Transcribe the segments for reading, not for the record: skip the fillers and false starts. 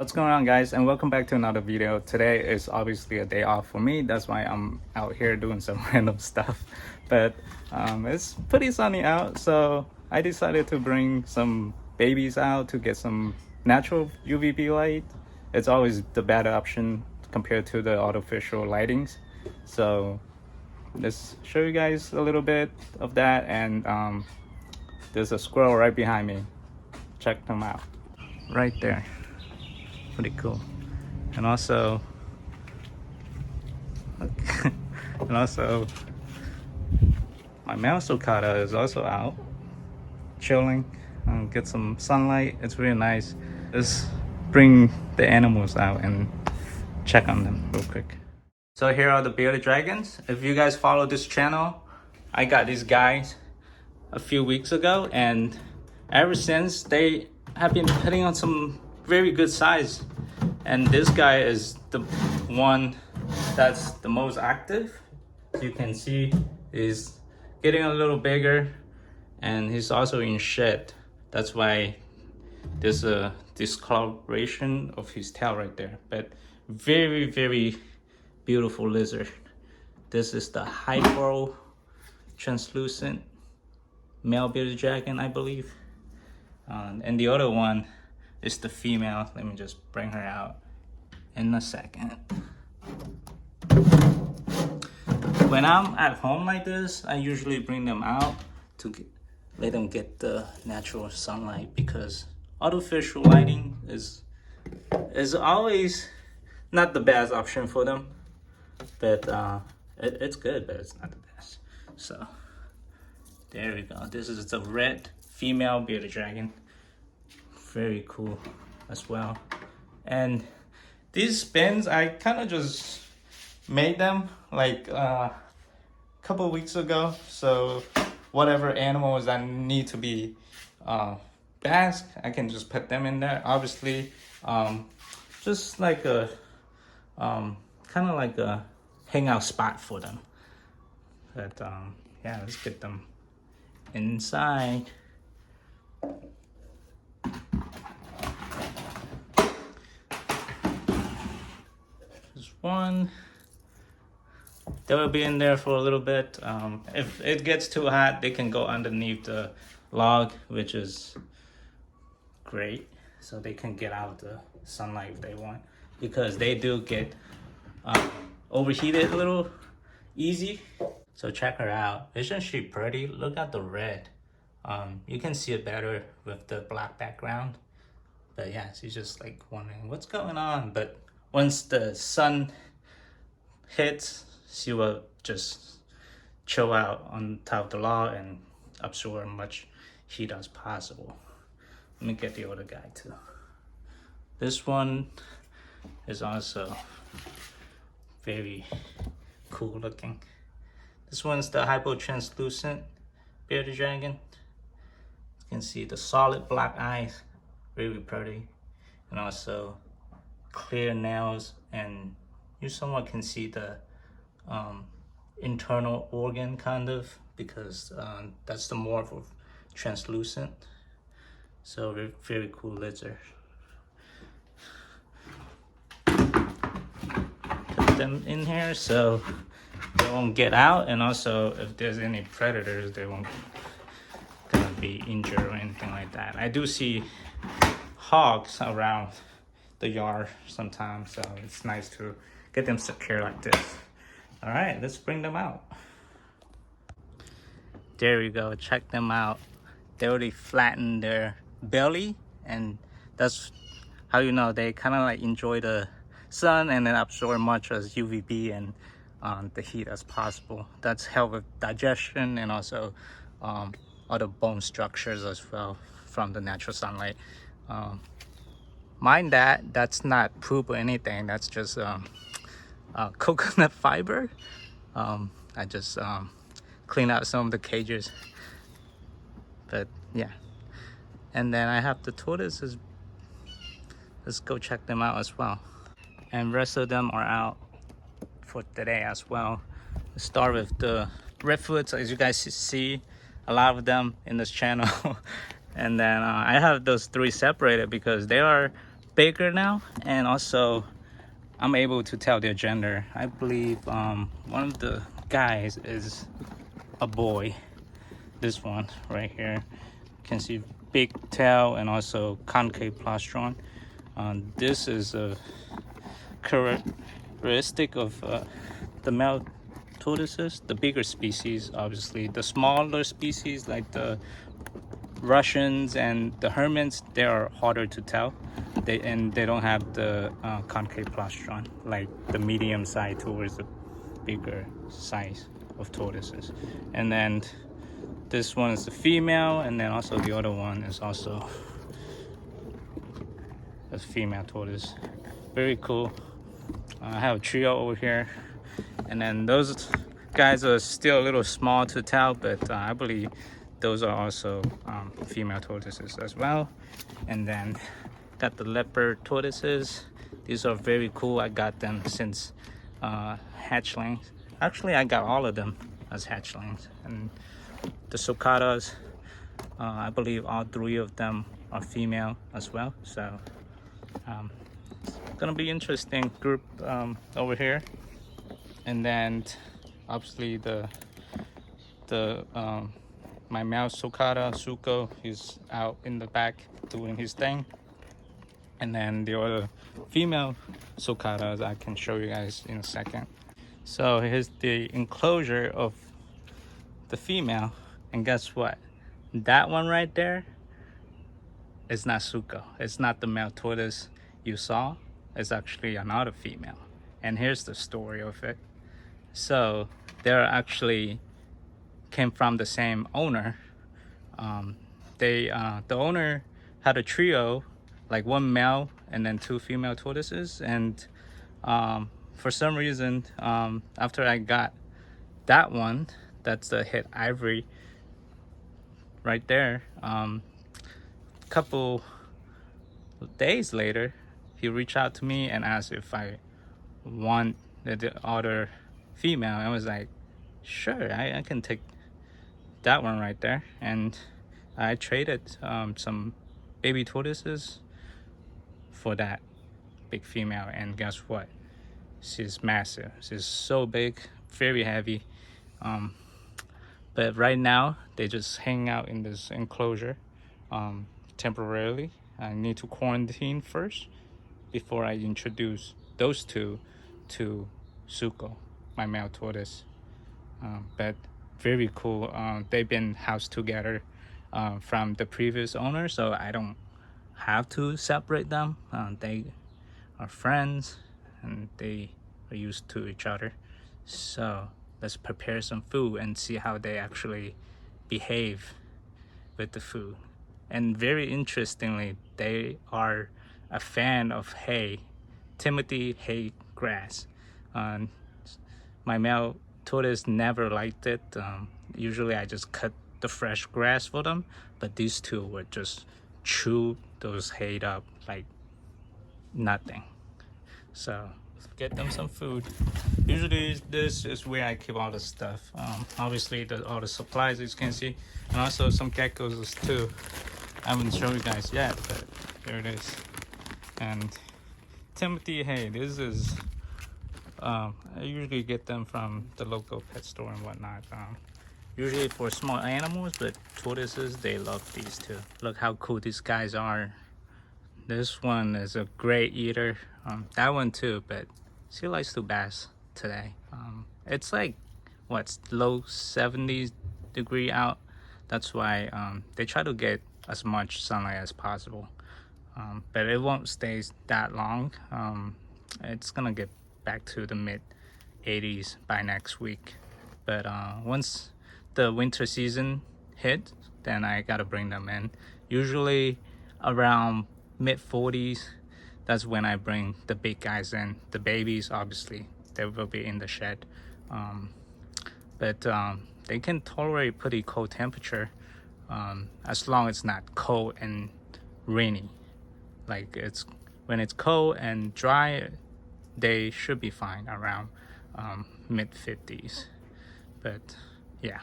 What's going on, guys, and welcome back to another video. Today is obviously a day off for me. That's why I'm out here doing some random stuff, but it's pretty sunny out, so I decided to bring some babies out to get some natural UVB light. It's always the better option compared to the artificial lightings. So let's show you guys a little bit of that. And there's a squirrel right behind me. Check them out right there. Pretty cool. And also and also my male sulcata is also out chilling, get some sunlight. It's really nice. Let's bring the animals out and check on them real quick. So here are the bearded dragons. If you guys follow this channel, I got these guys a few weeks ago, and ever since they have been putting on some very good size. And this guy is the one that's the most active. As you can see, he's getting a little bigger, and he's also in shed. That's why there's a discoloration of his tail right there. But very beautiful lizard. This is the hypo translucent male bearded dragon, I believe. And the other one is the female. Let me just bring her out in a second. When I'm at home like this, I usually bring them out to let them get the natural sunlight, because artificial lighting is always not the best option for them. But it's good, but it's not the best. So there we go. This is the red female bearded dragon. Very cool as well. And these spins, I kind of just made them like a couple weeks ago. So whatever animals that need to be basked, I can just put them in there. Obviously, just like a kind of like a hangout spot for them. But yeah, let's get them inside. One, they will be in there for a little bit. If it gets too hot, they can go underneath the log, which is great, so they can get out the sunlight if they want, because they do get overheated a little easy. So check her out. Isn't she pretty? Look at the red. You can see it better with the black background, but yeah, she's just like wondering what's going on. But once the sun hits, she will just chill out on top of the log and absorb as much heat as possible. Let me get the other guy too. This one is also very cool looking. This one's the hypo-translucent bearded dragon. You can see the solid black eyes, very pretty, and also clear nails, and you somewhat can see the internal organ kind of, because that's the more of translucent. So very cool lizard. Put them in here so they won't get out, and also if there's any predators, they won't gonna be injured or anything like that. I do see hogs around the yard sometimes, so it's nice to get them secure like this. All right, let's bring them out. There we go. Check them out. They already flattened their belly, and that's how you know they kind of like enjoy the sun and then absorb much as UVB and the heat as possible. That's help with digestion and also other bone structures as well from the natural sunlight. Mind that's not poop or anything. That's just coconut fiber. I just clean out some of the cages. But yeah. And then I have the tortoises. Let's go check them out as well. And rest of them are out for today as well. Let's start with the redfoots. As you guys see, a lot of them in this channel. And then I have those three separated because they are bigger now, and also I'm able to tell their gender. I believe one of the guys is a boy. This one right here, you can see big tail and also concave plastron. This is a characteristic of the male tortoises. The bigger species, obviously, the smaller species like the Russians and the hermits, they are harder to tell. They don't have the concave plastron like the medium size towards the bigger size of tortoises. And then this one is the female, and then also the other one is also a female tortoise. Very cool. I have a trio over here, and then those guys are still a little small to tell, but I believe those are also female tortoises as well. And then got the leopard tortoises. These are very cool. I got them since hatchlings. Actually, I got all of them as hatchlings. And the sulcatas, I believe all three of them are female as well. So it's gonna be interesting group over here. And then obviously the my male sulcata Suko is out in the back doing his thing. And then the other female sulcatas I can show you guys in a second. So here's the enclosure of the female, and guess what? That one right there is not Suko. It's not the male tortoise you saw. It's actually another female. And here's the story of it. So they're actually came from the same owner. The owner had a trio, like one male and then two female tortoises, and for some reason after I got that one, that's the hit ivory right there, couple days later he reached out to me and asked if I want the other female. I was like, sure, I can take that one right there. And I traded some baby tortoises for that big female, and guess what? She's massive. She's so big, very heavy. But right now they just hang out in this enclosure temporarily. I need to quarantine first before I introduce those two to Suko, my male tortoise. But very cool. They've been housed together from the previous owner, so I don't have to separate them. They are friends and they are used to each other. So let's prepare some food and see how they actually behave with the food. And very interestingly, they are a fan of hay, Timothy hay grass. My male tortoise never liked it. Usually I just cut the fresh grass for them, but these two would just chew those hay up like nothing. So let's get them some food. Usually this is where I keep all the stuff. Obviously all the supplies, as you can see, and also some geckos too. I haven't shown you guys yet, but there it is. And Timothy hay, this is I usually get them from the local pet store and whatnot. Usually for small animals, but tortoises, they love these too. Look how cool these guys are. This one is a great eater. That one too, but she likes to bask today. It's like what's low 70s degree out. That's why they try to get as much sunlight as possible. But it won't stay that long. It's gonna get back to the mid 80s by next week. But once the winter season hit, then I gotta bring them in. Usually around mid 40s, that's when I bring the big guys in. The babies, obviously, they will be in the shed. But they can tolerate pretty cold temperature as long as it's not cold and rainy. Like when it's cold and dry, they should be fine around mid 50s. But yeah,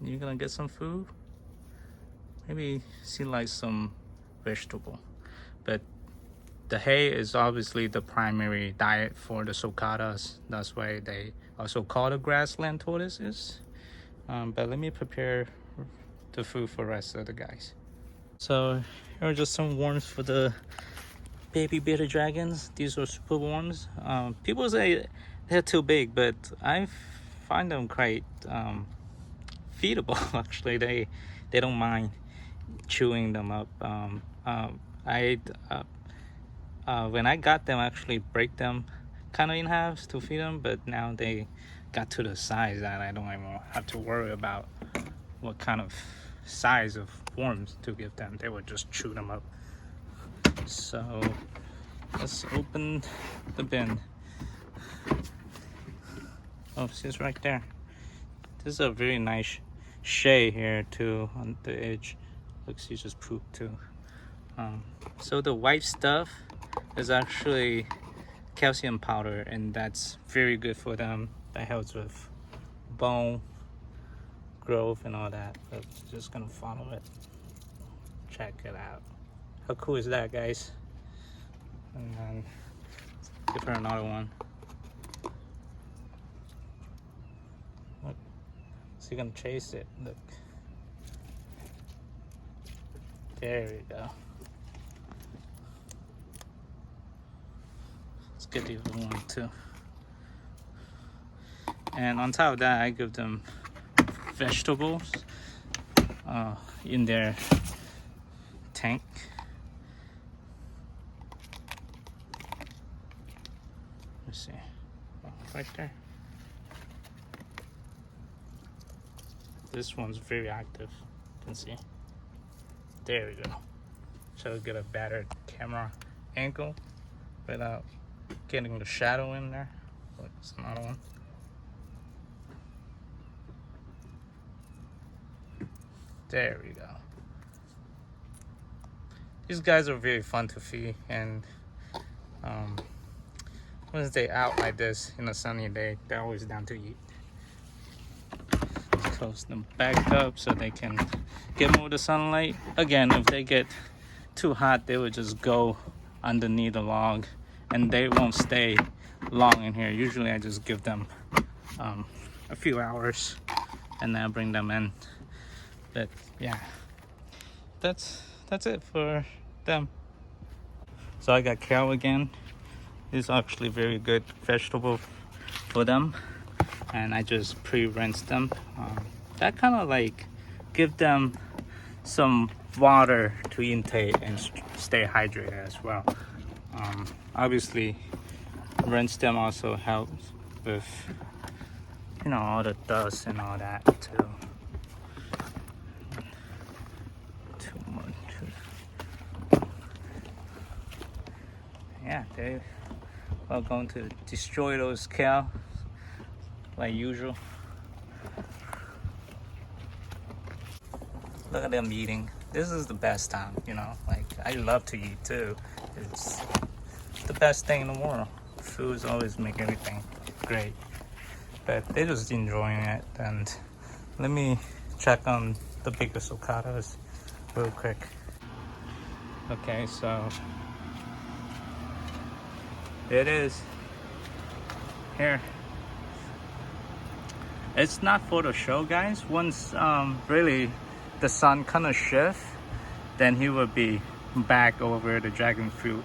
you're gonna get some food. Maybe see like some vegetable. But the hay is obviously the primary diet for the sulcatas. That's why they also call the grassland tortoises. But let me prepare the food for the rest of the guys. So here are just some worms for the baby bearded dragons. These are super worms. People say they're too big, but I find them quite feedable. Actually, they don't mind chewing them up. When I got them, I actually break them kind of in half to feed them, but now they got to the size that I don't even have to worry about what kind of size of worms to give them. They would just chew them up. So let's open the bin. Oh, she's right there. This is a very nice shade here too on the edge. Looks, she just pooped too. So the white stuff is actually calcium powder, and that's very good for them. That helps with bone growth and all that. But just gonna follow it. Check it out. How cool is that, guys? And then give her another one. Look, so you're gonna chase it. Look, there we go. Let's get the other one too. And on top of that, I give them vegetables in their tank. Let's see, right there. This one's very active, you can see. There we go. So we get a better camera angle without getting the shadow in there. Look, it's another one. There we go. These guys are very fun to feed, and once they out like this in a sunny day, they're always down to eat. Close them back up so they can get more of the sunlight. Again, if they get too hot, they would just go underneath the log, and they won't stay long in here. Usually I just give them a few hours and then I bring them in. But yeah, that's it for them. So I got kale again. It's actually very good vegetable for them, and I just pre-rinse them. That kind of like give them some water to intake and stay hydrated as well. Obviously rinse them also helps with, you know, all the dust and all that too. Too much. Yeah, they are going to destroy those kale like usual. Look at them eating. This is the best time, you know. Like, I love to eat too. It's the best thing in the world. Foods always make everything great. But they're just enjoying it. And let me check on the bigger sulcatas real quick. Okay, so there it is. Here. It's not for the show, guys. Once really the sun kind of shifts, then he will be back over the dragon fruit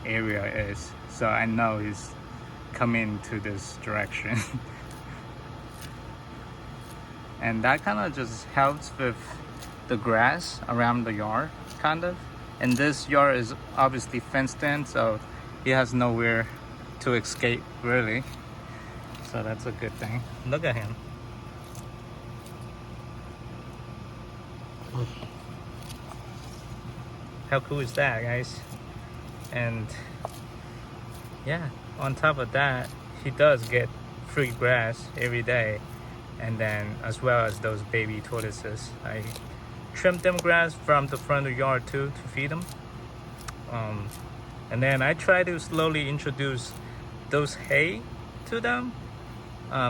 area is. So I know he's coming to this direction. And that kind of just helps with the grass around the yard, kind of. And this yard is obviously fenced in, so he has nowhere to escape, really. So that's a good thing. Look at him. How cool is that, guys? And yeah, on top of that, he does get free grass every day. And then as well as those baby tortoises, I trim them grass from the front of the yard too to feed them. And then I try to slowly introduce those hay to them,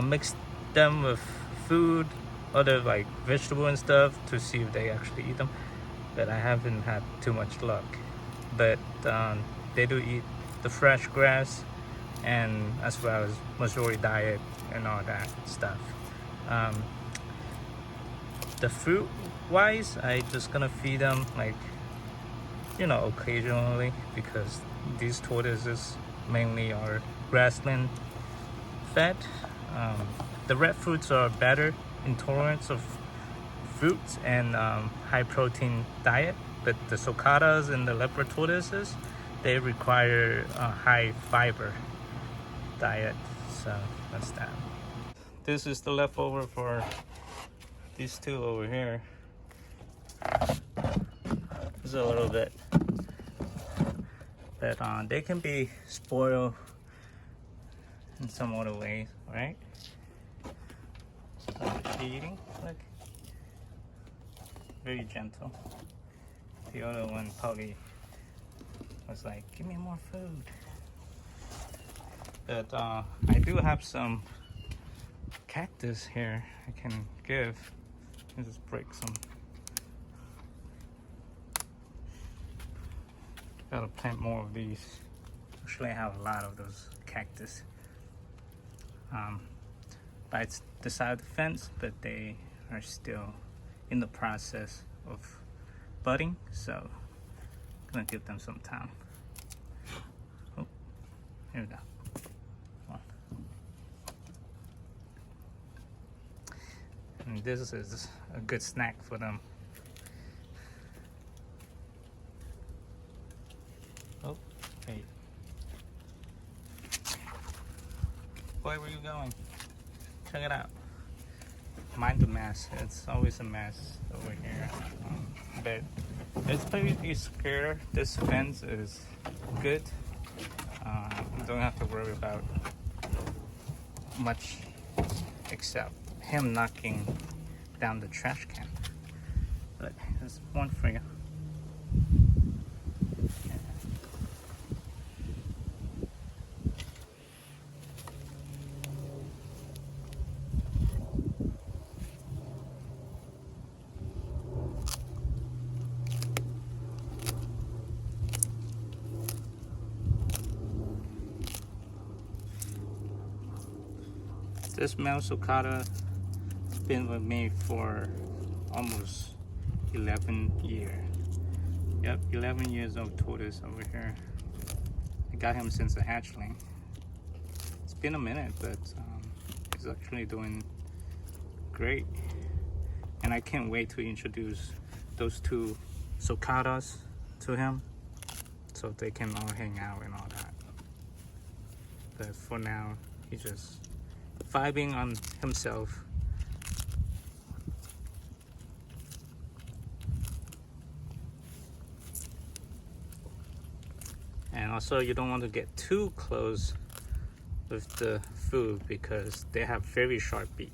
mix them with food, other like vegetable and stuff, to see if they actually eat them. but I haven't had too much luck. But they do eat the fresh grass, and as well as majority diet and all that stuff. The fruit wise, I just gonna feed them like, you know, occasionally, because these tortoises mainly are grassland fed. The red fruits are better in tolerance of fruits and high protein diet, but the sulcatas and the leopard tortoises, they require a high fiber diet. So that's that. This is the leftover for these two over here. It's a little bit, but they can be spoiled in some other ways, right? Eating, look, very gentle. The other one probably was like, give me more food. But I do have some cactus here I can give. Let me just break some. Gotta plant more of these. Actually, I have a lot of those cactus. By the side of the fence, but they are still in the process of budding, so I'm gonna give them some time. Oh, here we go. Come on. And this is a good snack for them. Oh, wait. Boy, where you going? Check it out. Mind the mess. It's always a mess over here. But it's pretty scared. This fence is good. You don't have to worry about much except him knocking down the trash can. Look, there's one for you. This male sulcata has been with me for almost 11 years. Yep, 11 years old tortoise over here. I got him since a hatchling. It's been a minute, but he's actually doing great. And I can't wait to introduce those two sulcatas to him so they can all hang out and all that. But for now, he's just vibing on himself. And also, you don't want to get too close with the food because they have very sharp beak.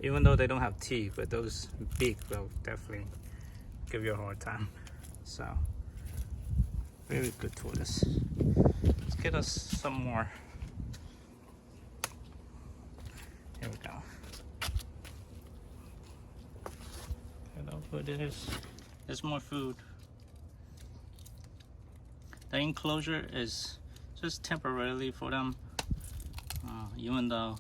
Even though they don't have teeth, but those beak will definitely give you a hard time. So, very good tortoise. Let's get us some more. Here we go. But there's more food. The enclosure is just temporarily for them, even though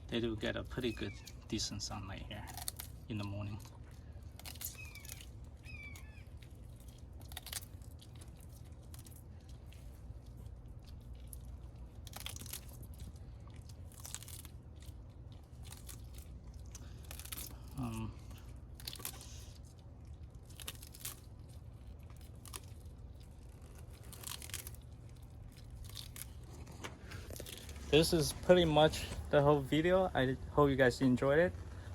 they do get a pretty good, decent sunlight here in the morning. This is pretty much the whole video. I hope you guys enjoyed it.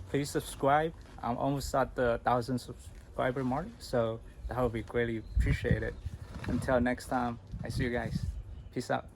Please subscribe. I'm almost at the 1,000 subscriber mark, so that would be greatly appreciated. Until next time, I see you guys. Peace out.